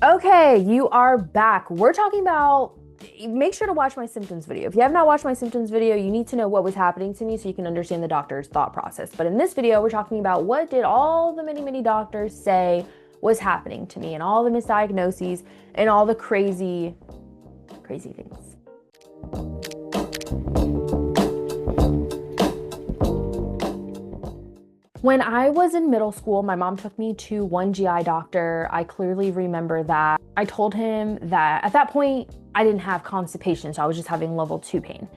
Okay, you are back. We're talking about, make sure to watch my symptoms video. If you have not watched my symptoms video, you need to know what was happening to me so you can understand the doctor's thought process. But in this video, we're talking about what did all the many doctors say was happening to me and all the misdiagnoses and all the crazy things. When I was in middle school, my mom took me to one GI doctor. I clearly remember that. I told him that at that point, I didn't have constipation, so I was just having level 2 pain.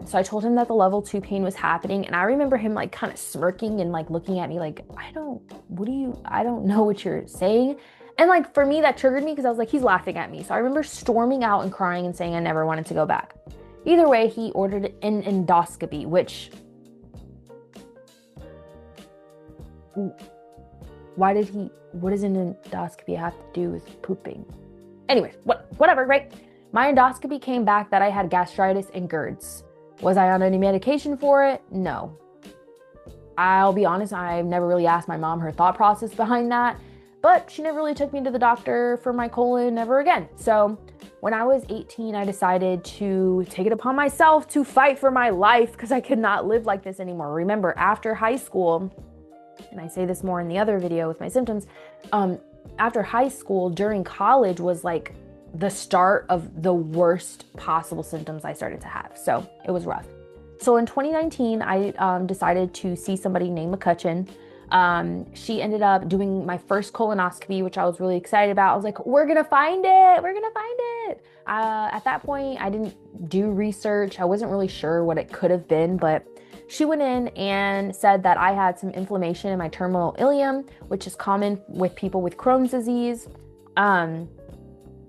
So I told him that the level 2 pain was happening, and I remember him like kind of smirking and like looking at me like, I don't know what you're saying. And like for me, that triggered me because I was like, he's laughing at me. So I remember storming out and crying and saying I never wanted to go back. Either way, he ordered an endoscopy, which what does an endoscopy have to do with pooping? Anyways, whatever, right? My endoscopy came back that I had gastritis and GERDs. Was I on any medication for it? No. I'll be honest, I've never really asked my mom her thought process behind that, but she never really took me to the doctor for my colon ever again. So when I was 18, I decided to take it upon myself to fight for my life because I could not live like this anymore. Remember, after high school, and I say this more in the other video with my symptoms, after high school, during college was like the start of the worst possible symptoms I started to have. So it was rough. So in 2019, I decided to see somebody named McCutcheon. She ended up doing my first colonoscopy, which I was really excited about. I was like, we're gonna find it. We're gonna find it. At that point, I didn't do research. I wasn't really sure what it could have been, but she went in and said that I had some inflammation in my terminal ileum, which is common with people with Crohn's disease. And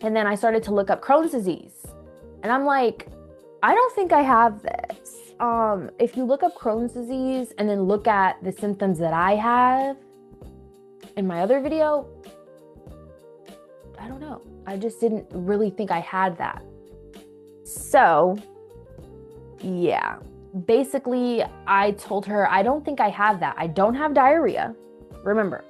then I started to look up Crohn's disease. And I'm like, I don't think I have this. If you look up Crohn's disease and then look at the symptoms that I have in my other video, I don't know. I just didn't really think I had that. So, yeah. Basically, I told her, I don't think I have that. I don't have diarrhea. Remember,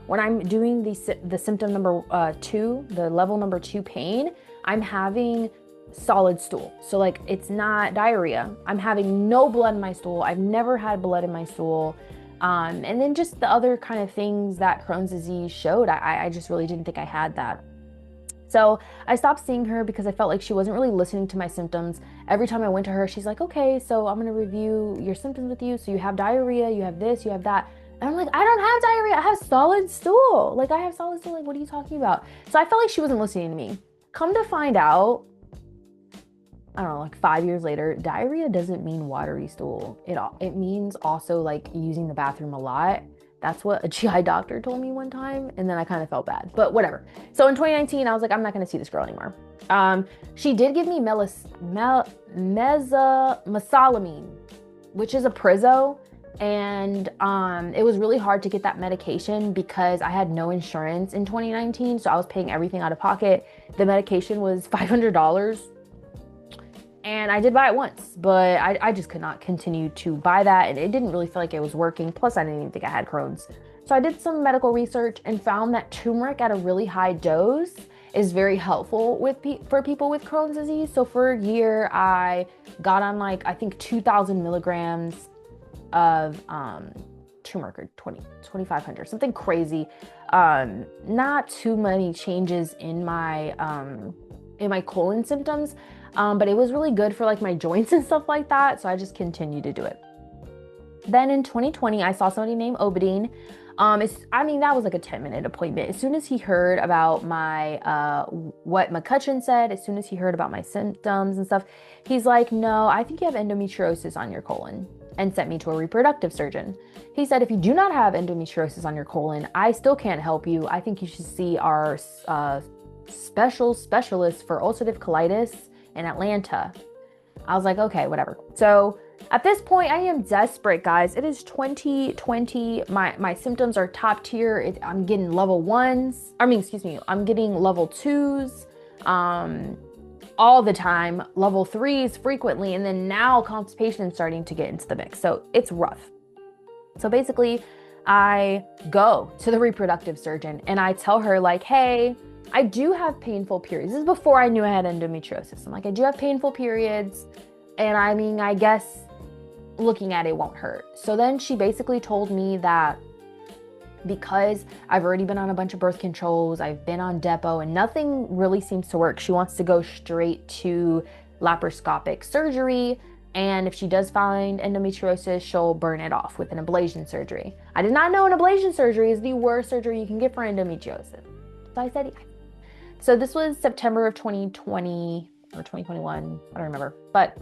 when I'm doing the symptom number 2, the level number 2 pain, I'm having solid stool. So like, it's not diarrhea. I'm having no blood in my stool. I've never had blood in my stool. And then just the other kind of things that Crohn's disease showed, I just really didn't think I had that. So I stopped seeing her because I felt like she wasn't really listening to my symptoms. Every time I went to her, she's like, okay, so I'm going to review your symptoms with you. So you have diarrhea, you have this, you have that. And I'm like, I don't have diarrhea. I have solid stool. Like, I have solid stool. Like, what are you talking about? So I felt like she wasn't listening to me. Come to find out, I don't know, like 5 years later, diarrhea doesn't mean watery stool. It means also like using the bathroom a lot. That's what a GI doctor told me one time, and then I kind of felt bad, but whatever. So in 2019, I was like, I'm not going to see this girl anymore. She did give me mesalamine, which is a Prizo, and it was really hard to get that medication because I had no insurance in 2019, so I was paying everything out of pocket. The medication was $500. And I did buy it once, but I just could not continue to buy that. And it didn't really feel like it was working. Plus, I didn't even think I had Crohn's. So I did some medical research and found that turmeric at a really high dose is very helpful for people with Crohn's disease. So for a year, I got on like, I think 2,000 milligrams of turmeric, or 2,500, something crazy. Not too many changes in my colon symptoms. But it was really good for like my joints and stuff like that. So I just continued to do it. Then in 2020, I saw somebody named Obedine. That was like a 10-minute appointment. As soon as he heard about my, what McCutcheon said, as soon as he heard about my symptoms and stuff, he's like, no, I think you have endometriosis on your colon, and sent me to a reproductive surgeon. He said, if you do not have endometriosis on your colon, I still can't help you. I think you should see our specialist for ulcerative colitis in Atlanta. I was like, okay, whatever. So at this point, I am desperate, guys. It is 2020. My symptoms are top tier. I'm getting level 1s. I'm getting level 2s all the time, level 3s frequently, and then now constipation is starting to get into the mix. So it's rough. So basically, I go to the reproductive surgeon and I tell her like, hey, I do have painful periods. This is before I knew I had endometriosis. I'm like, I do have painful periods. And I mean, I guess looking at it won't hurt. So then she basically told me that because I've already been on a bunch of birth controls, I've been on Depo, and nothing really seems to work. She wants to go straight to laparoscopic surgery. And if she does find endometriosis, she'll burn it off with an ablation surgery. I did not know an ablation surgery is the worst surgery you can get for endometriosis. So I said yes. So this was September of 2020 or 2021, I don't remember. But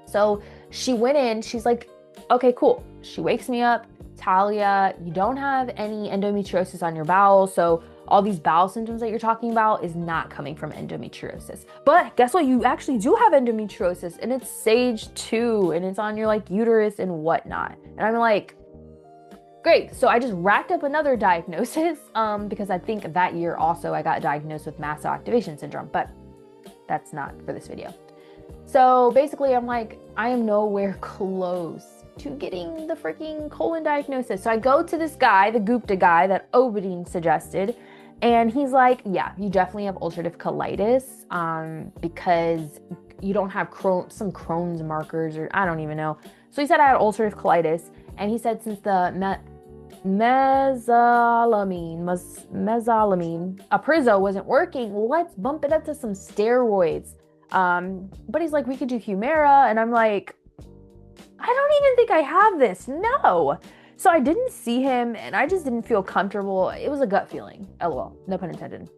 so she went in, she's like, okay, cool. She wakes me up, Talia, you don't have any endometriosis on your bowels, so all these bowel symptoms that you're talking about is not coming from endometriosis. But guess what? You actually do have endometriosis, and it's stage 2, and it's on your like uterus and whatnot. And I'm like, great. So I just racked up another diagnosis because I think that year also I got diagnosed with mast cell activation syndrome, but that's not for this video. So basically I'm like, I am nowhere close to getting the freaking colon diagnosis. So I go to this guy, the Gupta guy that Obedeen suggested, and he's like, yeah, you definitely have ulcerative colitis because you don't have some Crohn's markers, or I don't even know. So he said I had ulcerative colitis, and he said since the mesalamine, Aprizo wasn't working, let's bump it up to some steroids. But he's like, we could do Humira, and I'm like, I don't even think I have this. No. So I didn't see him, and I just didn't feel comfortable. It was a gut feeling. LOL. No pun intended.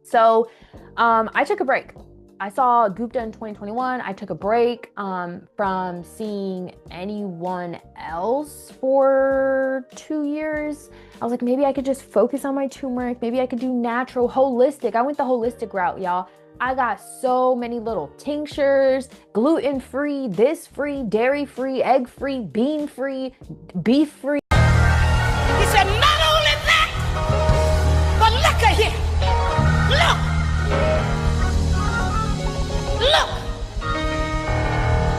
So I took a break. I saw Gupta in 2021. I took a break from seeing anyone else for 2 years. I was like, maybe I could just focus on my turmeric. Maybe I could do natural, holistic. I went the holistic route, y'all. I got so many little tinctures, gluten-free, this free, dairy-free, egg-free, bean-free, beef-free. He said, not only that, but look at here. Look.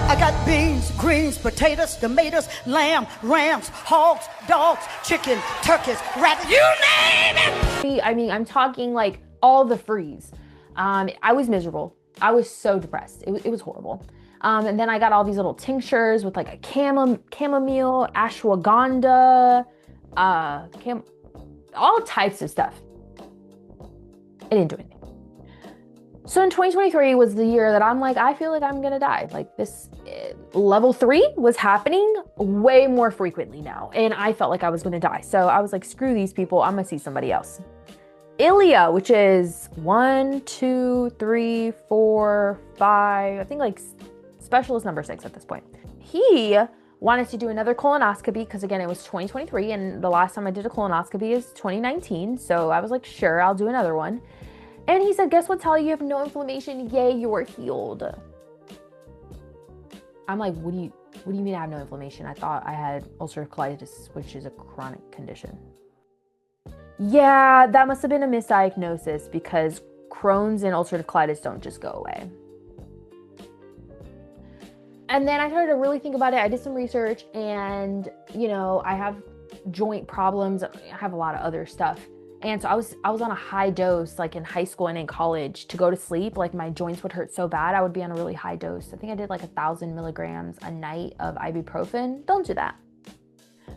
I got beans, greens, potatoes, tomatoes, lamb, rams, hogs, dogs, chicken, turkeys, rabbits, you name it. I mean, I'm talking like all the frees. I was miserable. I was so depressed. It was horrible. And then I got all these little tinctures with like a chamomile, ashwagandha, all types of stuff. It didn't do anything. So in 2023 was the year that I'm like, I feel like I'm gonna die. Like this level 3 was happening way more frequently now. And I felt like I was gonna die. So I was like, screw these people, I'm gonna see somebody else. Ilia, which is 1, 2, 3, 4, 5, I think like specialist number 6 at this point. He wanted to do another colonoscopy because again, it was 2023 and the last time I did a colonoscopy is 2019. So I was like, sure, I'll do another one. And he said, guess what, Talia, you have no inflammation. Yay, you're healed. I'm like, what do you mean I have no inflammation? I thought I had ulcerative colitis, which is a chronic condition. Yeah, that must have been a misdiagnosis because Crohn's and ulcerative colitis don't just go away. And then I started to really think about it. I did some research and, you know, I have joint problems. I have a lot of other stuff. And so I was on a high dose, like in high school and in college to go to sleep. Like my joints would hurt so bad. I would be on a really high dose. I think I did like 1,000 milligrams a night of ibuprofen. Don't do that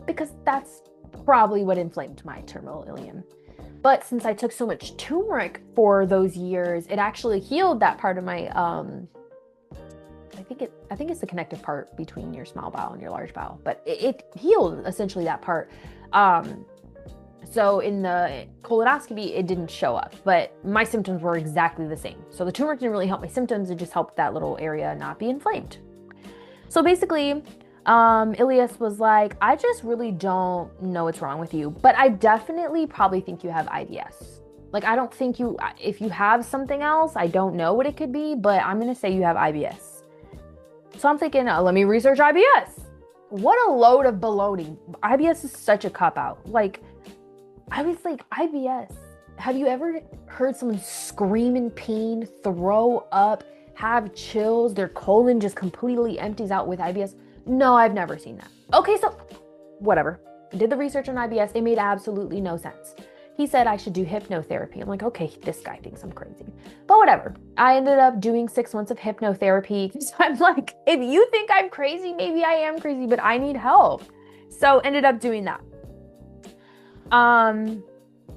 because that's probably what inflamed my terminal ileum. But since I took so much turmeric for those years, it actually healed that part of my, I think it's the connective part between your small bowel and your large bowel, but it healed essentially that part. So in the colonoscopy, it didn't show up, but my symptoms were exactly the same. So the turmeric didn't really help my symptoms. It just helped that little area not be inflamed. So basically, Ileus was like, I just really don't know what's wrong with you, but I definitely probably think you have IBS. Like, I don't think if you have something else, I don't know what it could be, but I'm going to say you have IBS. So I'm thinking, let me research IBS. What a load of baloney. IBS is such a cop out. Like, I was like, IBS. Have you ever heard someone scream in pain, throw up, have chills, their colon just completely empties out with IBS? No, I've never seen that. Okay, so whatever. I did the research on IBS. It made absolutely no sense. He said I should do hypnotherapy. I'm like, okay, this guy thinks I'm crazy. But whatever. I ended up doing 6 months of hypnotherapy. So I'm like, if you think I'm crazy, maybe I am crazy, but I need help. So ended up doing that.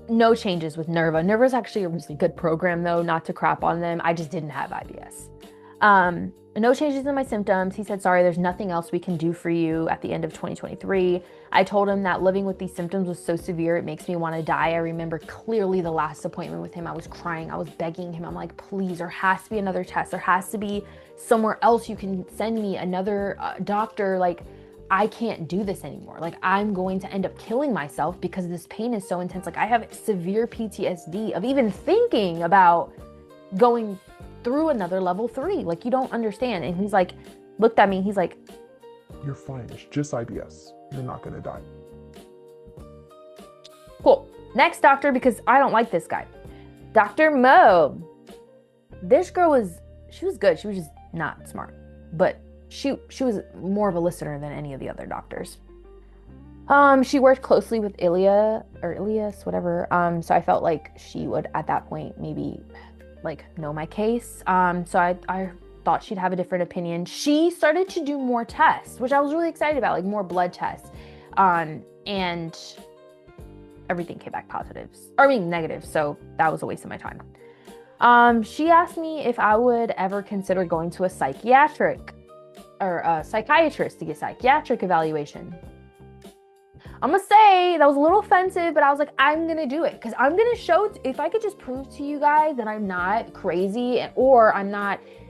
No changes with Nerva. Nerva is actually a really good program though, not to crap on them. I just didn't have IBS. No changes in my symptoms. He said, sorry, there's nothing else we can do for you at the end of 2023. I told him that living with these symptoms was so severe, it makes me want to die. I remember clearly the last appointment with him. I was crying. I was begging him. I'm like, please, there has to be another test. There has to be somewhere else you can send me, another doctor. Like, I can't do this anymore. Like, I'm going to end up killing myself because this pain is so intense. Like, I have severe PTSD of even thinking about going through another level 3. Like, you don't understand. And he's like, looked at me, he's like, you're fine, it's just IBS. You're not gonna die. Cool. Next doctor, because I don't like this guy. Dr. Mo. This girl she was good. She was just not smart. But she was more of a listener than any of the other doctors. She worked closely with Ileus, whatever. So I felt like she would, at that point, maybe like know my case. So I thought she'd have a different opinion. She started to do more tests, which I was really excited about, like more blood tests. And everything came back negative. So that was a waste of my time. She asked me if I would ever consider going to a psychiatrist to get psychiatric evaluation. I'm gonna say that was a little offensive, but I was like, I'm gonna do it because I'm gonna show, if I could just prove to you guys that I'm not crazy or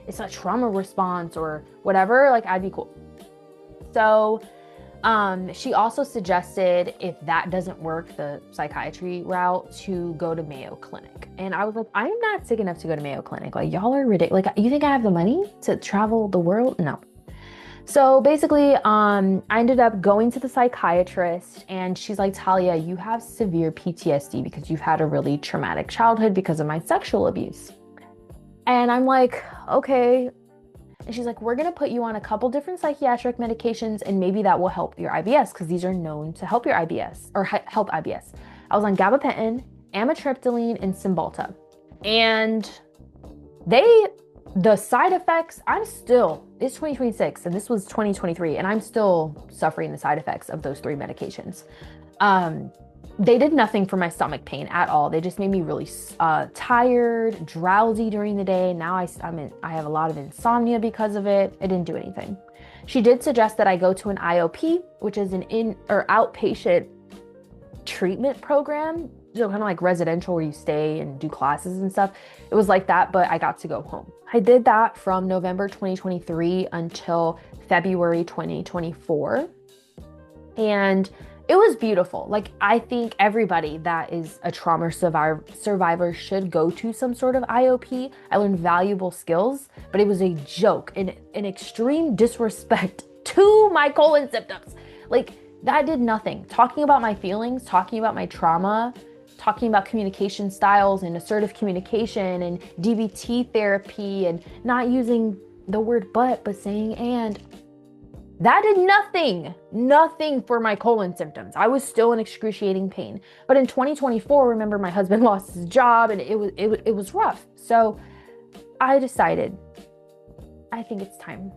it's a trauma response or whatever, like I'd be cool. So she also suggested if that doesn't work, the psychiatry route, to go to Mayo Clinic. And I was like, I'm not sick enough to go to Mayo Clinic. Like, y'all are ridiculous. Like, you think I have the money to travel the world? No. So basically, I ended up going to the psychiatrist and she's like, Talia, you have severe PTSD because you've had a really traumatic childhood because of my sexual abuse. And I'm like, okay. And she's like, we're going to put you on a couple different psychiatric medications and maybe that will help your IBS because these are known to help your IBS or help IBS. I was on gabapentin, amitriptyline, and Cymbalta. And the side effects, it's 2026 and this was 2023 and I'm still suffering the side effects of those 3 medications. They did nothing for my stomach pain at all. They just made me really tired, drowsy during the day. Now I have a lot of insomnia because of it. It didn't do anything. She did suggest that I go to an IOP, which is an outpatient treatment program. So kind of like residential where you stay and do classes and stuff. It was like that, but I got to go home. I did that from November 2023 until February 2024. And it was beautiful. Like, I think everybody that is a trauma survivor should go to some sort of IOP. I learned valuable skills, but it was a joke and an extreme disrespect to my colon symptoms. Like, that did nothing. Talking about my feelings, talking about my trauma, talking about communication styles and assertive communication and DBT therapy and not using the word but saying and. That did nothing for my colon symptoms. I was still in excruciating pain. But in 2024, remember, my husband lost his job and it was rough. So I decided, I think it's time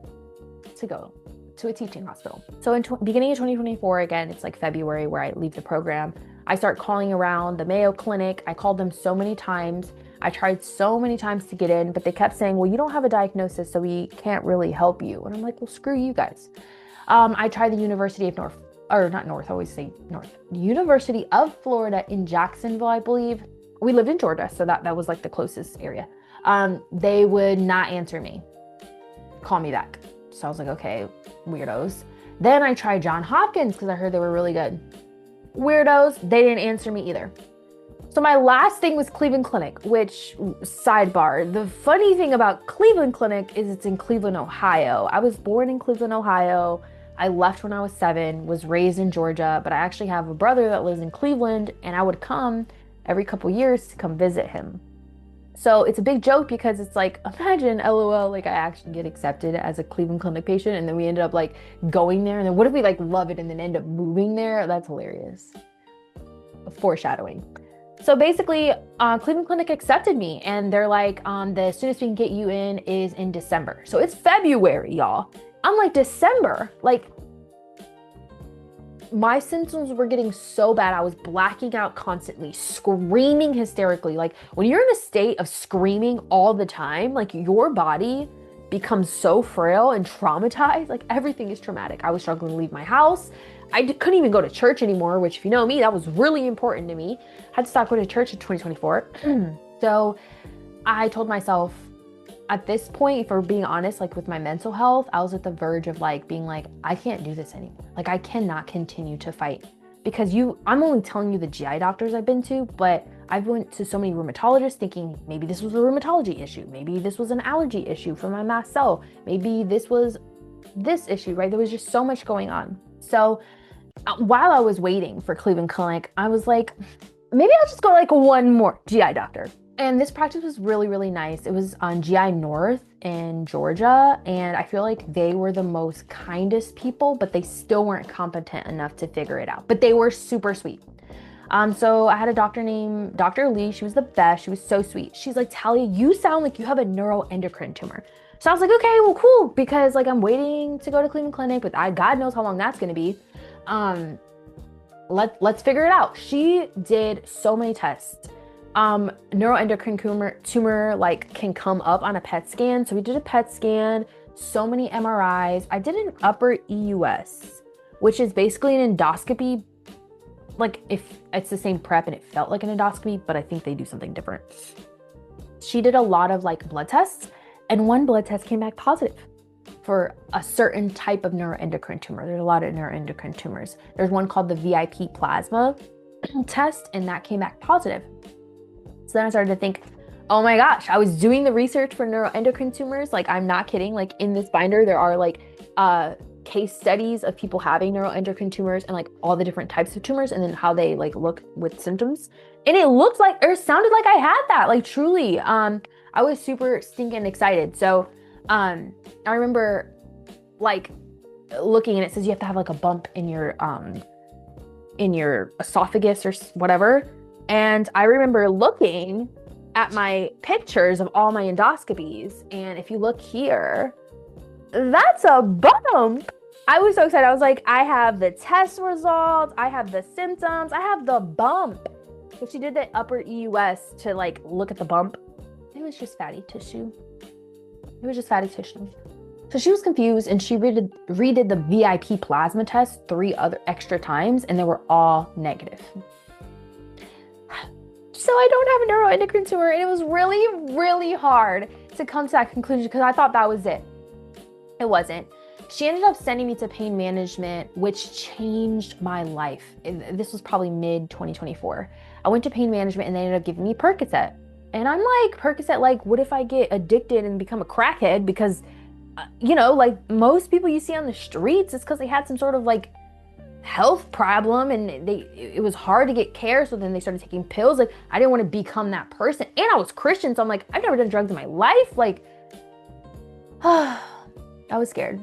to go to a teaching hospital. So in beginning of 2024, again, it's like February where I leave the program. I start calling around the Mayo Clinic. I called them so many times. I tried so many times to get in, but they kept saying, well, you don't have a diagnosis, so we can't really help you. And I'm like, well, screw you guys. I tried the University of University of Florida in Jacksonville, I believe. We lived in Georgia, so that was like the closest area. They would not answer me, call me back. So I was like, okay, weirdos. Then I tried Johns Hopkins because I heard they were really good. Weirdos, they didn't answer me either. So my last thing was Cleveland Clinic, which, sidebar, the funny thing about Cleveland Clinic is it's in Cleveland, Ohio. I was born in Cleveland, Ohio. I left when I was 7, was raised in Georgia, but I actually have a brother that lives in Cleveland and I would come every couple years to come visit him. So it's a big joke because it's like, imagine, LOL, like I actually get accepted as a Cleveland Clinic patient and then we ended up like going there and then what if we like love it and then end up moving there? That's hilarious. Foreshadowing. So basically, Cleveland Clinic accepted me, and they're like, the soonest we can get you in is in December. So it's February, y'all. I'm like, December? Like, my symptoms were getting so bad. I was blacking out constantly, screaming hysterically. Like, when you're in a state of screaming all the time, like, your body becomes so frail and traumatized. Like, everything is traumatic. I was struggling to leave my house. I couldn't even go to church anymore, which, if you know me, that was really important to me. I had to stop going to church in 2024. So I told myself, at this point, for being honest, like with my mental health, I was at the verge of like being like, I can't do this anymore. Like, I cannot continue to fight, because I'm only telling you the GI doctors I've been to, but I've went to so many rheumatologists thinking maybe this was a rheumatology issue. Maybe this was an allergy issue for my mast cell. Maybe this was this issue, right? There was just so much going on. So while I was waiting for Cleveland Clinic, I was like, maybe I'll just go like one more GI doctor. And this practice was really, really nice. It was on GI North in Georgia. And I feel like they were the most kindest people, but they still weren't competent enough to figure it out. But they were super sweet. So I had a doctor named Dr. Lee. She was the best. She was so sweet. She's like, Talia, you sound like you have a neuroendocrine tumor. So I was like, okay, well, cool. Because like, I'm waiting to go to Cleveland Clinic, but God knows how long that's going to be. Let's figure it out. She did so many tests. Neuroendocrine tumor like can come up on a PET scan. So we did a PET scan, so many MRIs. I did an upper EUS, which is basically an endoscopy. Like, if it's the same prep and it felt like an endoscopy, but I think they do something different. She did a lot of like blood tests, and one blood test came back positive for a certain type of neuroendocrine tumor. There's a lot of neuroendocrine tumors. There's one called the VIP plasma test, and that came back positive. So then I started to think, oh my gosh, I was doing the research for neuroendocrine tumors. Like, I'm not kidding. Like, in this binder, there are like case studies of people having neuroendocrine tumors and like all the different types of tumors, and then how they like look with symptoms. And it looked like, or sounded like I had that, like truly. I was super stinking excited. So I remember like looking, and it says you have to have like a bump in your esophagus or whatever. And I remember looking at my pictures of all my endoscopies. And if you look here, that's a bump. I was so excited. I was like, I have the test results. I have the symptoms. I have the bump. So she did the upper EUS to like look at the bump. It was just fatty tissue. It was just fatty tissue. So she was confused, and she redid the VIP plasma test 3 other extra times, and they were all negative. So I don't have a neuroendocrine tumor, and it was really, really hard to come to that conclusion, because I thought that was it. It wasn't. She ended up sending me to pain management, which changed my life. This was probably mid-2024. I went to pain management, and they ended up giving me Percocet. And I'm like, Percocet, like, what if I get addicted and become a crackhead? Because, you know, like most people you see on the streets, it's because they had some sort of like health problem, and it was hard to get care. So then they started taking pills. Like, I didn't want to become that person. And I was Christian, so I'm like, I've never done drugs in my life. Like, I was scared.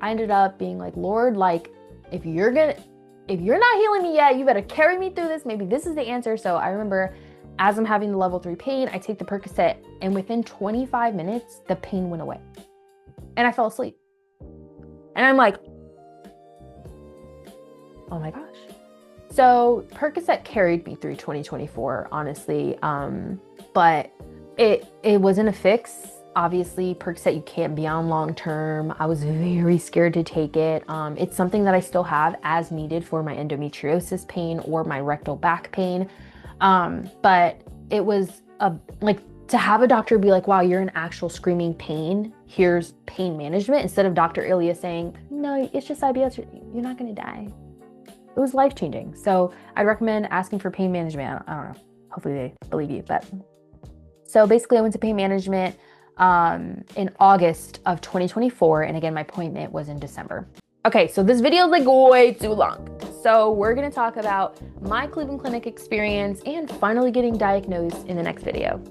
I ended up being like, Lord, like, if you're not healing me yet, you better carry me through this. Maybe this is the answer. So I remember, as I'm having the level 3 pain, I take the Percocet, and within 25 minutes, the pain went away. And I fell asleep. And I'm like, oh my gosh. So Percocet carried me through 2024, honestly. But it wasn't a fix. Obviously, Percocet you can't be on long term. I was very scared to take it. It's something that I still have as needed for my endometriosis pain or my rectal back pain. But it was to have a doctor be like, wow, you're in actual screaming pain. Here's pain management, instead of Dr. Ilya saying, no, it's just IBS. You're not going to die. It was life-changing. So I'd recommend asking for pain management. I don't know. Hopefully they believe you. But so basically I went to pain management in August of 2024. And again, my appointment was in December. Okay, so this video is like way too long. So we're gonna talk about my Cleveland Clinic experience and finally getting diagnosed in the next video.